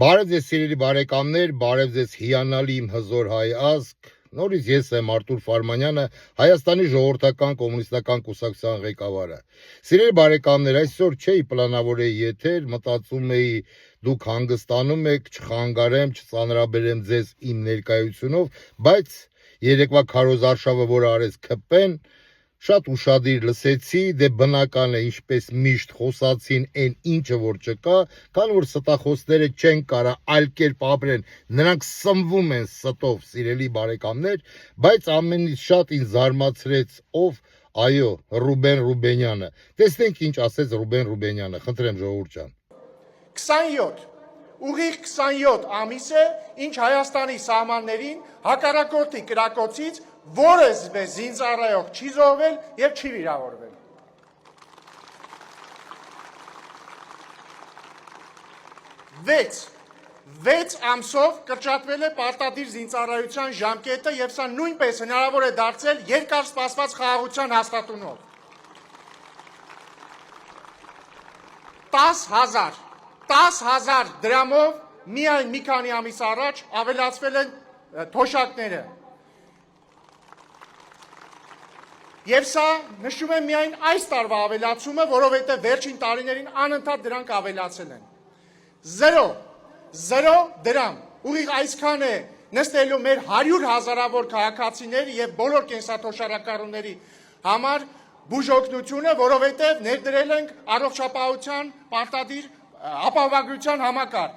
Բարև ձեզ սիրելի բարեկամներ, բարև ձեզ հիանալի իմ հզոր հայ ազգ, նորից ես եմ Արտուր Ֆարմանյանը, Հայաստանի ժողովրդական կոմունիստական կուսակցության ղեկավարը։ Սիրելի բարեկամներ, այսօր չէի պլանավորեի եթեր, մտածում էի դուք հանգստանում եք, չխանգարեմ, չծանրաբերեմ ձեզ իմ ներկայությունով, բայց երեկվա քարոզարշավը, որ արեց ԿՊ-ն, շատ ուշադիր լսեցի, դե բնական է, ինչպես միշտ խոսացին այն ինչը որ չկա, քանի որ ստախոսները չեն կարա այլ կերպ ապրեն, նրանք սնվում են ստով, սիրելի բարեկամներ, բայց ամենից շատ ինձ զարմացրեց ով, այո, Ռուբեն Ռուբենյանը։ Տեսնենք ինչ ասեց Ռուբեն Ռուբենյանը, խնդրեմ ժողովուրդ ջան։ 27 ուղիղ 27 ամիս է, ինչ Հայաստանի սահմաններին հակառակորդի կրակոցից որևէ զինծառայող չի զոհվել եւ չի վիրավորվել։ 6 ամսով կրճատվել է պարտադիր զինծառայության ժամկետը եւ սա նույնպես հնարավոր է դարձել երկար սպասված խաղաղության հաստատումով։ 10,000 դրամով միայն մի քանի ամիս առաջ ավելացվել են թոշակները։ Եվ սա նշում է միայն այս տարվա ավելացումը, որովհետև վերջին տարիներին անընդհատ դրանք ավելացել են։ 0 դրամ։ Ուղիղ այսքան է նստելու մեր 100 հազարավոր քաղաքացիների եւ բոլոր կենսաթոշակառուների համար բուժօգնությունը, որովհետև ներդրել ենք առողջապահության պարտադիր ապահովագրության համակարգ։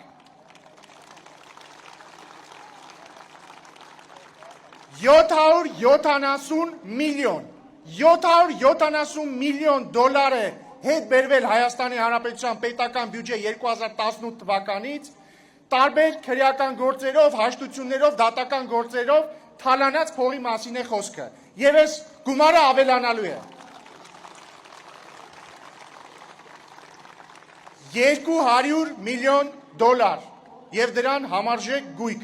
770 միլիոն դոլար է հետ բերվել Հայաստանի Հանրապետության պետական բյուջե 2018 թվականից, տարբեր քրեական գործերով, հաշտություններով, դատական գործերով թալանած փողի մասին է խոսքը։ Եվ այս գումարը ավելանալու է։ 200 միլիոն դոլար եւ դրան համարժեք գույք։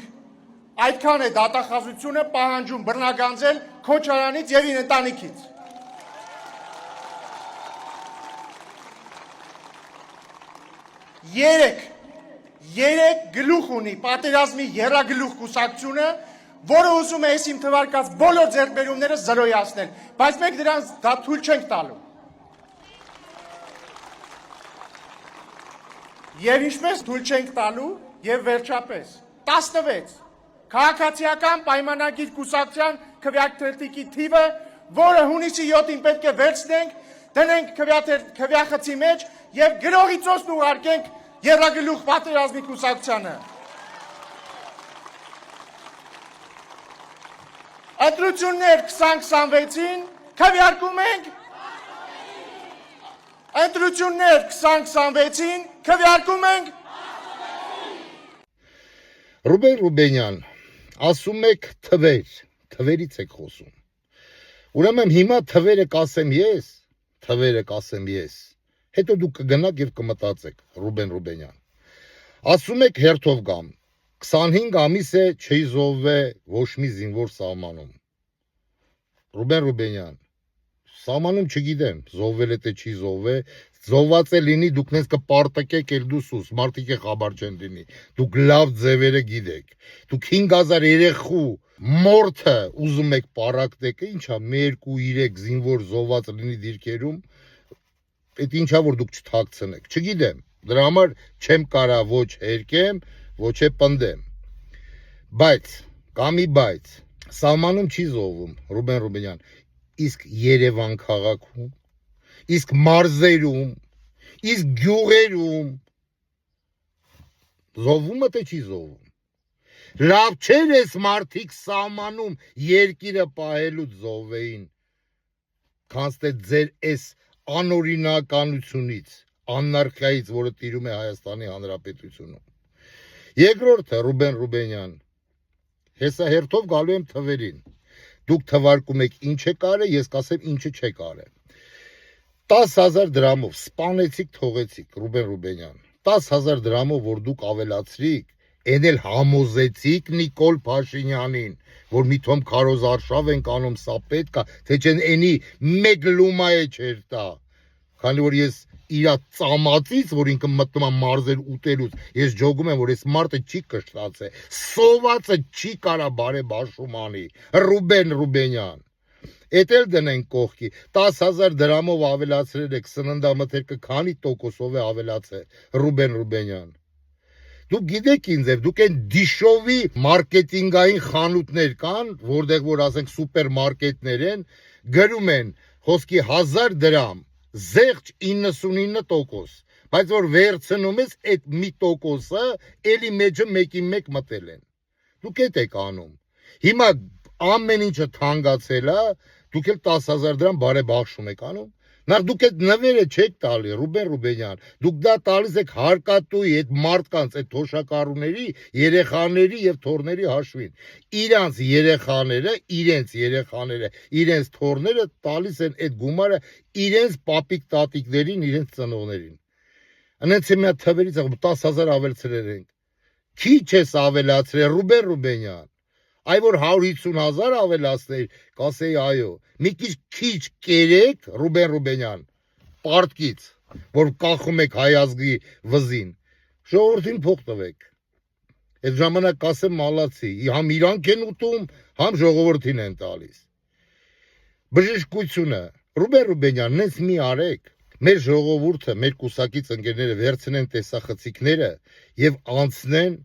Այդքան է դատախազությունը պահանջում բռնագանձել Քոչարյանից եւ իր ընտանիքից։ 3 գլուխ ունի պատերազմի եռագլուխ կուսակցությունը, որը ուզում է այս իմ թվարկած բոլոր ձեռքբերումները զրոյացնել, բայց մենք դրանց դա թույլ չենք տալու։ Եվ ինչպես թույլ չենք տալու, եւ վերջապես 16 քաղաքացիական պայմանագիր կուսակցության քվեաթերթիկի թիվը, որը հունիսի 7-ին պետք է վերցնենք, դնենք քվեախցի մեջ եւ գրողի ծոցն ուղարկենք եռագլուխ պատերազմի կուսակցությանը։ Ընտրություններ 2026-ին քվեարկում ենք։ Ընտրություններ 2026-ին քվեարկում ենք։ Ռուբեն Ռուբենյան, ասում եք թվերից եք խոսում։ Ուրեմն հիմա թվերը կասեմ ես, հետո դուք կգնաք եւ կմտածեք, Ռուբեն Ռուբենյան։ Ասում եք հերթով գամ, 25 ամիս է չի զոհվել ոչ մի զինվոր սահմանում։ Ռուբեն Ռուբենյան, սահմանում չգիտեմ, զոհվել է թե չի զոհվել, զոհված է լինի, դուք նենց կպարտակեք էլ դուսուս, մարդիկ է խաբար չեն լինի, դուք լավ ձևերը գիտեք, դուք 5000 երեխու մորթը ուզում եք պարակտեք, ինչա, 2-3 զինվոր զոհված լինի դիրքերում, այդ ինչա որ դուք չթաքցնեք, չգիտեմ, դրա համար չեմ կարա ոչ հերկեմ, ոչ է պնդեմ, բայց, սահմանում չի զոհվում, Ռուբեն Ռուբենյան, իսկ Երևան քաղաքում, իսկ մարզերում, իսկ գյուղերում զոհվում է թե չի զոհվում։ Լավ չէր էս մարդիկ սահմանում երկիրը պահելուց զոհվեին, քանց թե ձեր էս անօրինականությունից, անարխիայից, որը տիրում է Հայաստանի Հանրապետությունում։ Երկրորդը, Ռուբեն Ռուբենյան, հեսա հերթով գալու եմ թվերին։ Դուք թվարկում եք ինչ է կարել, ես կասեմ ինչը չեք արել։ 10,000 դրամով սպանեցիք, թողեցիք, Ռուբեն Ռուբենյան, 10,000 դրամով, որ դուք ավելացրիք, այն էլ համոզեցիք Նիկոլ Փաշինյանին, որ միթոմ քարոզարշավ ենք անում, սա պետք է, թե չեն էնի մեկ լումա է չեր տա, քանի որ ես իր ծամածից, որ ինքը մտնում է մարզեր ուտելուց, ես ջոգում եմ, որ այս մարդը չի կշտացե, սովածը չի կարա բարեբաշխում անի, Ռուբեն Ռուբենյան, էդ էլ դնենք կողքի, 10,000 դրամով ավելացրել եք, սննդամթերքը քանի տոկոսով է ավելացել, Ռուբեն Ռուբենյան, դուք գիտեք ինձ եւ դուք այն դիշովի մարքեթինգային խանութներ կան, որտեղ որ ասենք սուպերմարկետներ են, գրում են խոսքի 1000 դրամ, զեղչ 99%, բայց որ վերցնում ես այդ մի տոկոսը, էլի մեջը 1-1 մտել են։ Դուք էդ եք անում։ Հիմա ամեն ինչը թանկացել է, դուք էլ 10,000 դրամ բարեբաշխում եք անում։ Նախ դուք այդ նվերը չեք տալի, Ռուբեն Ռուբենյան, դուք դա տալիս եք հարկատուի այդ մարդկանց, այդ թոշակառուների, երեխաների եւ թորների հաշվին։ Իրանց երեխաները, իրենց թորները տալիս են այդ գումարը իրենց պապիկ տատիկներին, իրենց ծնողներին։ Անենց է մի հատ թվերից 10,000 ավելցրել ենք։ Քիչ ես ավելացրել, Ռուբեն Ռուբենյան։ Այ որ 150,000 ավելացներ, կասեի այո, մի քիչ կերեք, Ռուբեն Ռուբենյան, պարտքից, որ կախում եք հայ ազգի վզին, ժողովրդին փող տվեք, այդ ժամանակ կասեմ մալացի, համ իրանք են ուտում, համ ժողովրդին են տալիս, բժշկությունը, Ռուբեն Ռուբենյան, նենց մի արեք, մեր ժողովուրդը, մեր կուսակից ընկերները վերցնեն տեսախցիկները և անցնեն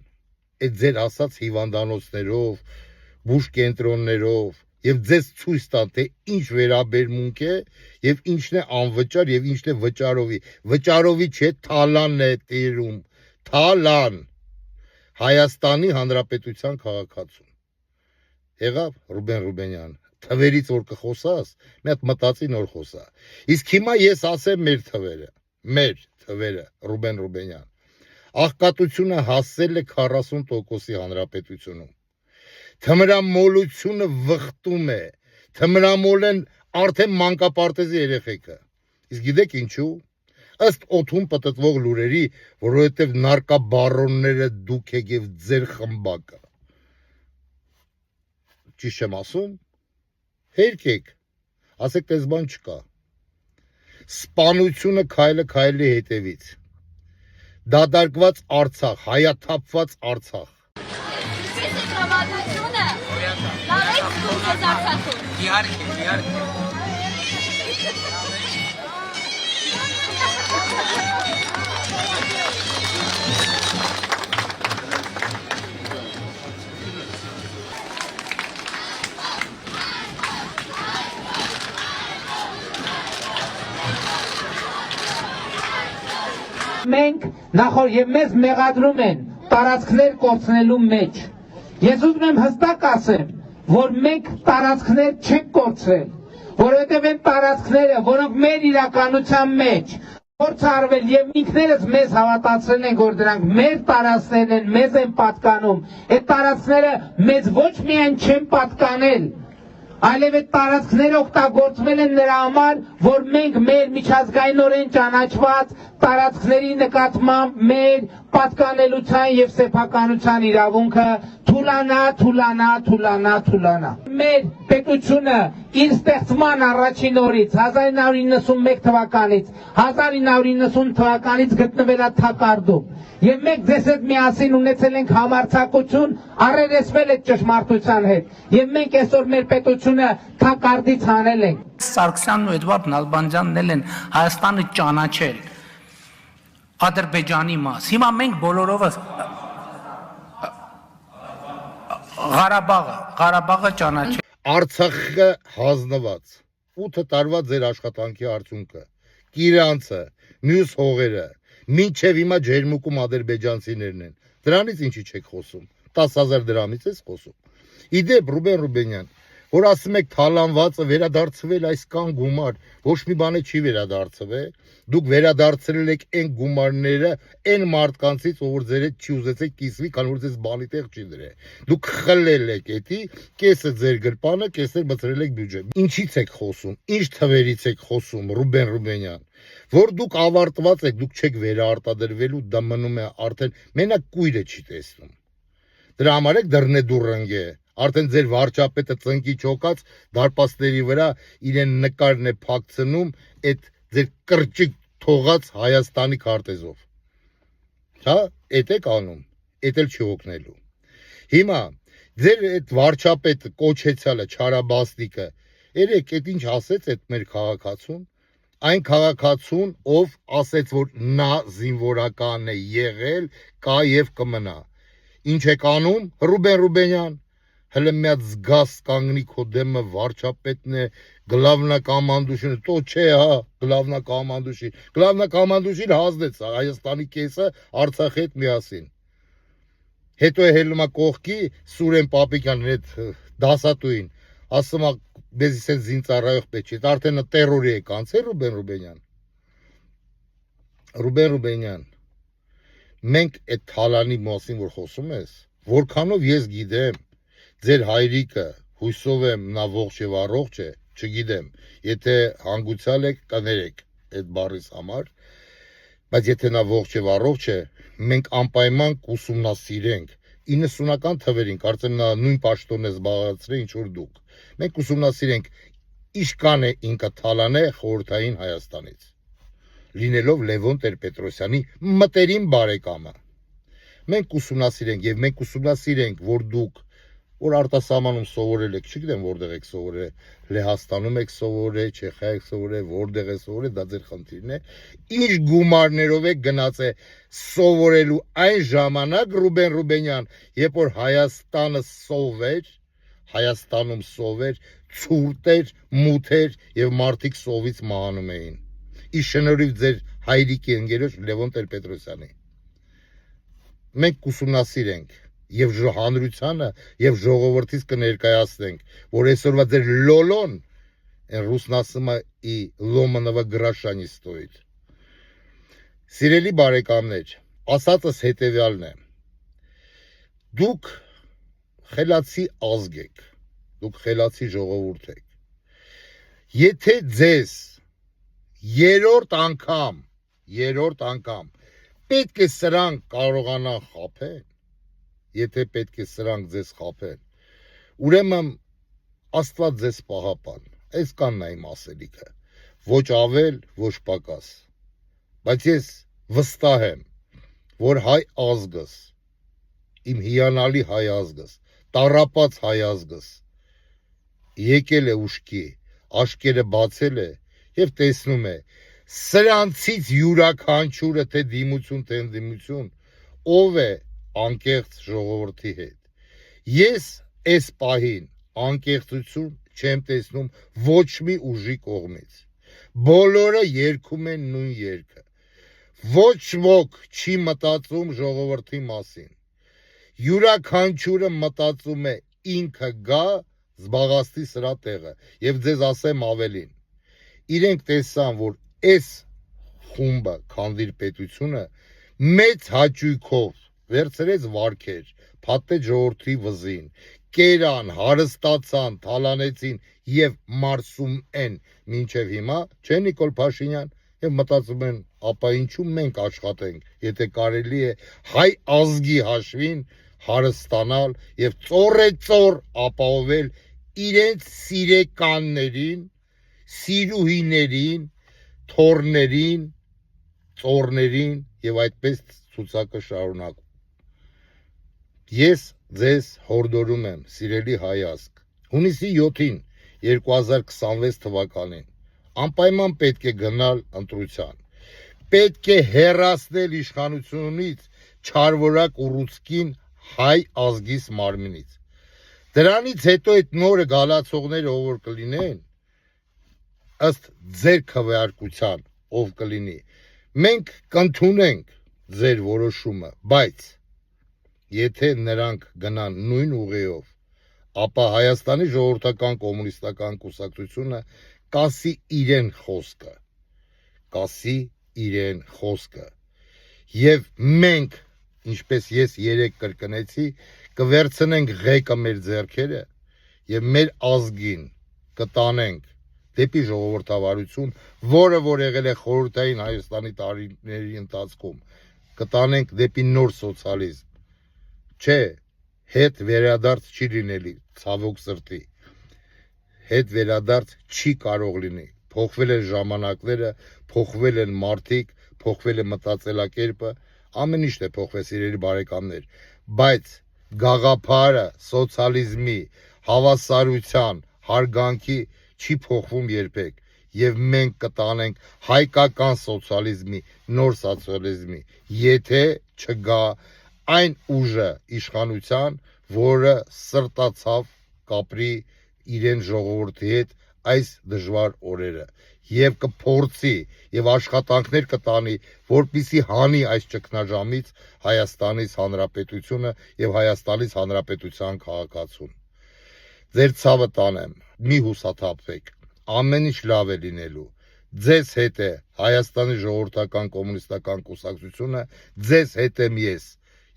այդ ձեր ասած հիվանդանոցներով, բուժ կենտրոններով եւ ձեզ ցույց տան թե ինչ վերաբերմունք է եւ ինչն է անվճար եւ ինչն է վճարովի չէ թալանն է տերում թալան Հայաստանի Հանրապետության քաղաքացուն եղավ Ռուբեն Ռուբենյան թվերից որ կխոսաս մի հատ մտածի նոր խոսա իսկ հիմա ես ասեմ մեր թվերը Ռուբեն Ռուբենյան աղքատությունը հասել է 40%-ի հանրապետությունում Թմրամոլությունը վխտում է, թմրամոլ են արդեն մանկապարտեզի երեխեքը, իսկ գիտեք ինչու, ըստ օդում պտտվող լուրերի, որովհետև նարկաբարոնները դուք եք և ձեր խմբակը, ճիշտ եմ ասում, հերկեք, ասեք տես բան չկա, սպանությունը քայլի հետևից, դատարկված Արցախ, հայաթափված Արցախ, Իհարկե Մենք նախոր եւ մեզ մեղադրում են տարածքներ կորցնելու մեջ։ Ես ուզում եմ հստակ ասեմ, որ մենք տարածքներ չենք կորցրել, որովհետև այն տարածքները, որոնք մեր իրականության մեջ փորձ արվել եւ ինքներս մեզ հավատացրել են, որ դրանք մեր տարածքներն են, մեզ են պատկանում, այդ տարածքները մեզ ոչ միայն չեն պատկանել, այլև այդ տարածքները օգտագործվել են նրա համար, որ մենք մեր միջազգայինորեն ճանաչված տարածքների նկատմամբ մեր պատկանելության եւ սեփականության իրավունքը թուլանա։ Մեր պետությունը իր ստեղծման առաջին օրից 1991 թվականից 1990 թվականից գտնվել է թակարդում եւ մենք ձեզ հետ միասին ունեցել ենք համարձակություն առերեսվել այդ ճշմարտության հետ եւ մենք այսօր մեր պետությունը թակարդից հանել ենք Սարգսյանն ու Էդվարդ Նալբանդյանն էլ են Հայաստանը ճանաչել Ադրբեջանի մաս հիմա մենք բոլորովս Ղարաբաղը ճանաչել Արցախը հանձնված 8 տարվա ձեր աշխատանքի արդյունքը Կիրանցը մյուս հողերը մինչև հիմա ջերմուկում ադրբեջանցիներն են դրանից ինչի չեք խոսում 10,000 դրամից ես խոսում իդեպ Ռուբեն Ռուբենյան որ ասում եք թալանվածը վերադարձվել այսքան գումար ոչ մի բան չի վերադարձվել դուք վերադարձրել եք այն գումարները այն մարդկանցից ով ձեր հետ չի ուզեցեք կիսվի քան որ ձեզ բանի տեղ չի դրել դուք խլել եք էդի կեսը ձեր գրպանը կեսը մցրել եք բյուջե ինչից եք խոսում ինչ թվերից եք խոսում Ռուբեն Ռուբենյան որ դուք ավարտված եք դուք չեք վերարտադրվելու դա մնում է արդեն մենակ կույրը չի տեսնում դրա համար եք դռնե դուռնգե Արդեն ձեր վարչապետը ծնկի չոկած դարպասների վրա իրեն նկարն է փակցնում այդ ձեր կրճիկ թողած Հայաստանի քարտեզով։ Հա, էդ եք անում, էդ էլ չի օգնելու։ Հիմա ձեր այդ վարչապետը կոչեցյալը Չարաբաստիկը, երեք այդ ինչ ասեց այդ մեր քաղաքացուն, այն քաղաքացուն, ով ասեց, որ նա զինվորական է եղել, կա եւ կմնա։ Ինչ եք անում, Ռուբեն Ռուբենյան, հələ մի հատ զգաս կանգնի քո դեմը վարչապետն է, գլավնակամանդուշին, տո չէ, հա, գլավնակամանդուշին հազդեց Հայաստանի կեսը Արցախի հետ միասին։ Հետո է հելումա կողքի Սուրեն Պապիկյանն այդ դասատուին, ասում է, դեզի սեն զինծառայող պետք չէ, արդեն տերորի է կանցել Ռուբեն Ռուբենյան։ Ռուբեն Ռուբենյան, մենք այդ թալանի մասին, որ խոսում ես, որքանով ես գիտեմ, ձեր հայրիկը, հույսով եմ նա ողջ եւ առողջ է, չգիտեմ, եթե հանգուցյալ եք, կներեք այդ բառից համար, բայց եթե նա ողջ եւ առողջ է, մենք անպայման կուսումնասիրենք 90-ական թվերին, կարծեմ նա նույն պաշտոնն է զբաղեցրել ինչ որ դուք։ Մենք կուսումնասիրենք իշքան է ինքը թալանե խորհրդային Հայաստանից, լինելով Լևոն Տեր-Պետրոսյանի մտերիմ բարեկամը։ Մենք կուսումնասիրենք եւ մենք կուսումնասիրենք, որ դուք որ արտասահմանում սովորել եք, չգիտեմ որտեղ եք սովորել, Լեհաստանում եք սովորել, Չեխիա եք սովորել, որտեղ եք սովորել, դա ձեր խնդիրն է։ Ինչ գումարներով եք գնացել սովորելու այն ժամանակ Ռուբեն Ռուբենյան, երբ որ Հայաստանը սովեր, Հայաստանում սովեր, ցուրտ էր, մութ էր եւ մարդիկ սովից մահանում էին։ Ի շնորհիվ ձեր հայրիկի ընկերոջ Լևոն Տեր-Պետրոսյանի։ Մենք կուսումնասիրենք եւ հանրությանը եւ ժողովրդից կներկայացնենք, որ այսօրվա ձեր լոլոն են ռուսն ասում է ի լոմանովա գրաշանի ստոյիտ։ Սիրելի բարեկամներ, ասածս հետեւյալն է. դուք խելացի ազգ եք, դուք խելացի ժողովուրդ եք։ Եթե ձեզ երրորդ անգամ պետք է սրանք կարողանան խաբեն, եթե պետք է սրանք ձեզ խաբեն, ուրեմն Աստված ձեզ պահապան, այս կանն է իմ ասելիքը, ոչ ավել, ոչ պակաս, բայց ես վստահ եմ, որ հայ ազգս, իմ հիանալի հայ ազգս, տառապած հայ ազգս, եկել է ուշքի, աշկերը բացել է եւ տեսնում է, սրանցից յուրաքանչյուրը թե դիմություն, թե ընդդիմություն, ով է անկեղծ ժողովրդի հետ։ Ես այս պահին անկեղծություն չեմ տեսնում ոչ մի ուժի կողմից։ Բոլորը երգում են նույն երգը։ Ոչ ոք չի մտածում ժողովրդի մասին։ Յուրաքանչյուրը մտածում է ինքը գա զբաղաստի սրա տեղը եւ ձեզ ասեմ ավելին։ Իրենք տեսան, որ այս խումբը քանդիր պետությունը մեծ հաճույքով վերցրեց վարքեր, փաթեց ժողովրդի վզին, կերան, հարստացան, թալանեցին եւ մարսում են մինչեւ հիմա, չէ Նիկոլ Փաշինյան, եւ մտածում են, ապա ինչու մենք աշխատենք, եթե կարելի է հայ ազգի հաշվին հարստանալ եւ ծոռեծոր ապահովել իրենց սիրեկաններին, սիրուհիներին, թորներին, ծոռներին եւ այդպես ցուցակը շարունակում։ Ես ձեզ հորդորում եմ, սիրելի հայ ազգ, հունիսի 7-ին 2026 թվականին անպայման պետք է գնալ ընտրության, պետք է հեռացնել իշխանությունից չարվորակ ուռուցքին հայ ազգիս մարմինից։ Դրանից հետո այդ նորը գալացողները ով որ կլինեն, ըստ ձեր քվեարկության ով կլինի, մենք կընդունենք ձեր որոշումը, բայց եթե նրանք գնան նույն ուղիով, ապա Հայաստանի ժողովրդական կոմունիստական կուսակցությունը կասի իրեն խոսքը, եւ մենք, ինչպես ես երեք կրկնեցի, կվերցնենք ղեկը մեր ձեռքերը եւ մեր ազգին կտանենք դեպի ժողովրդավարություն, որը որ եղել է խորհրդային Հայաստանի տարիների ընթացքում, կտանենք դեպի նոր սոցիալիզմ։ Չէ, հետ վերադարձ չի լինելի, ցավոք սրտի։ Հետ վերադարձ չի կարող լինի, փոխվել են ժամանակները, փոխվել են մարդիկ, փոխվել է մտածելակերպը, ամեն ինչ է փոխվել, սիրելի բարեկամներ, բայց գաղափարը սոցիալիզմի, հավասարության, հարգանքի չի փոխվում երբեք, եւ մենք կտանենք հայկական սոցիալիզմի, նոր սոցիալիզմի, եթե չգա այն ուժը իշխանության, որը սրտացավ կապրի իրեն ժողովրդի հետ այս դժվար օրերը եւ կփորձի եւ աշխատանքներ կտանի, որպիսի հանի այս ճգնաժամից Հայաստանից Հանրապետությունը եւ Հայաստանից Հանրապետության քաղաքացուն։ Ձեր ցավը տանեմ, մի հուսաթափվեք, ամեն ինչ լավ է լինելու։ Ձեզ հետ է Հայաստանի ժողովրդական կոմունիստական կուսակցությունը, ձեզ հետ եմ ես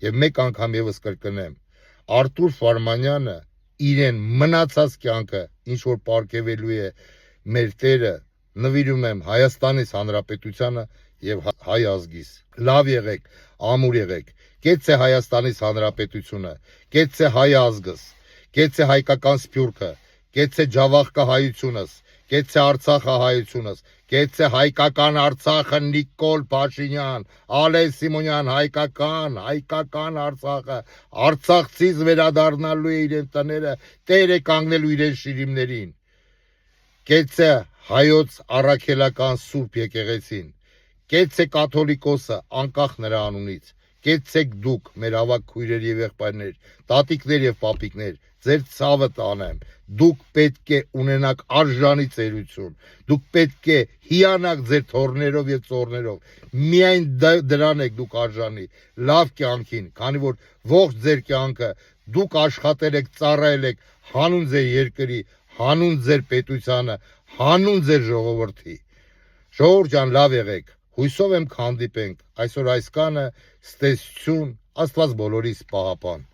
եւ մեկ անգամ եւս կրկնեմ, Արտուր Ֆարմանյանը իրեն մնացած կյանքը ինչ որ պարգևելու է մեր Տերը, նվիրում եմ Հայաստանից Հանրապետությանը եւ հայ ազգիս։ Լավ եղեք, ամուր եղեք։ Կեցցե Հայաստանից Հանրապետությունը, կեցցե հայ ազգս, կեցցե հայկական սփյուռքը, կեցցե ջավախկա հայությունս, կեցցե Արցախը հայությունս, կեցցե հայկական Արցախը Նիկոլ Փաշինյան, Ալեն Սիմոնյան, հայկական Արցախը, արցախցից վերադառնալու է իրեն տները, Տերը կանգնելու իրեն շիրիմներին։ Կեցցե հայոց առաքելական Սուրբ եկեղեցին, կեցցե կաթոլիկոսը անկախ նրա անունից, կեցցեք դուք մեր ավակ քույրեր եւ եղբայրներ, տատիկներ եւ պապիկներ, ձեր ցավը տանեմ, դուք պետք է ունենաք արժանի ծերություն, դուք պետք է հիանաք ձեր թորներով եւ ծորներով, միայն դրան եք դուք արժանի, լավ կյանքին, քանի որ ողջ ձեր կյանքը դուք աշխատել եք, ծառայել եք հանուն ձեր երկրի, հանուն ձեր պետությանը, հանուն ձեր ժողովրդի։ Ժողովուրդ ջան, լավ եղեք, հույսով եմ կհանդիպենք, այսօր այսքանը, ստեսություն, Աստված բոլորիս պահապան։